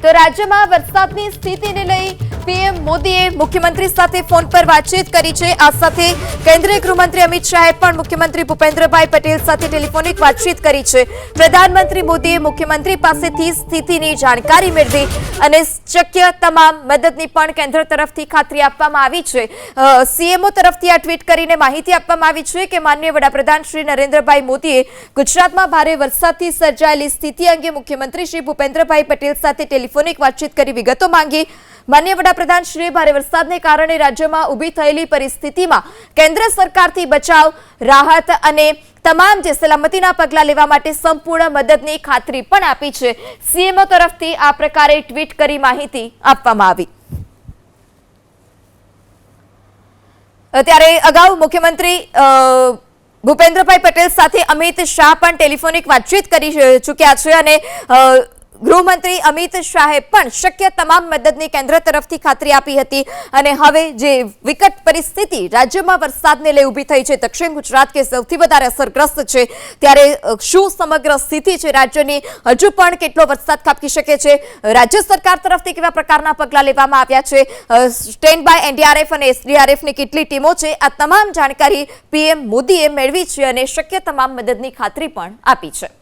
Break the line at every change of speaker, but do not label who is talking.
તો રાજ્યમાં વરસાદની સ્થિતિને લઈ પીએમ મોદીએ મુખ્યમંત્રી સાથે ફોન પર વાતચીત કરી છે। આ સાથે કેન્દ્રીય ગૃહમંત્રી અમિત શાહે પણ મુખ્યમંત્રી ભૂપેન્દ્રભાઈ પટેલ સાથે ટેલિફોનિક વાતચીત કરી છે। પ્રધાનમંત્રી મોદીએ મુખ્યમંત્રી પાસેથી સ્થિતિની જાણકારી મેળવી અને શક્ય તમામ મદદની પણ કેન્દ્ર તરફથી ખાતરી આપવામાં આવી છે। સીએમઓ તરફથી આ ટ્વીટ કરીને માહિતી આપવામાં આવી છે કે માનનીય વડાપ્રધાન શ્રી નરેન્દ્રભાઈ મોદીએ ગુજરાતમાં ભારે વરસાદથી સર્જાયેલી સ્થિતિ અંગે મુખ્યમંત્રી શ્રી ભૂપેન્દ્રભાઈ પટેલ સાથે ટેલિફોનિક વાતચીત કરી વિગતો માંગી। માનનીય વડાપ્રધાન શ્રી ભારે વરસાદને કારણે રાજ્યમાં ઊભી થયેલી પરિસ્થિતિમાં કેન્દ્ર સરકારથી બચાવ, રાહત અને તમામ જે સલામતીના પગલાં લેવા માટે સંપૂર્ણ મદદની ખાતરી પણ આપી છે। સીએમઓ તરફથી આ પ્રકારે ટ્વીટ કરી માહિતી આપવામાં આવી। ત્યારે અગાઉ મુખ્યમંત્રી ભૂપેન્દ્રભાઈ પટેલ સાથે અમિત શાહ પણ ટેલિફોનિક વાતચીત કરી ચૂક્યા છે અને ગૃહમંત્રી અમિત શાહે પણ શક્ય તમામ મદદની કેન્દ્ર તરફથી ખાતરી આપી હતી અને હવે જે વિકટ પરિસ્થિતિ રાજ્યમાં વરસાદને લઈ ઊભી થઈ છે, દક્ષિણ ગુજરાત કે સૌથી વધારે અસરગ્રસ્ત છે, ત્યારે શું સમગ્ર સ્થિતિ છે રાજ્યની, હજુ પણ કેટલો વરસાદ ખાબકી શકે છે, રાજ્ય સરકાર તરફથી કેવા પ્રકારના પગલાં લેવામાં આવ્યા છે, સ્ટેન્ડ બાય એનડીઆરએફ અને એસડીઆરએફની કેટલી ટીમો છે, આ તમામ જાણકારી પીએમ મોદીએ મેળવી છે અને શક્ય તમામ મદદની ખાતરી પણ આપી છે।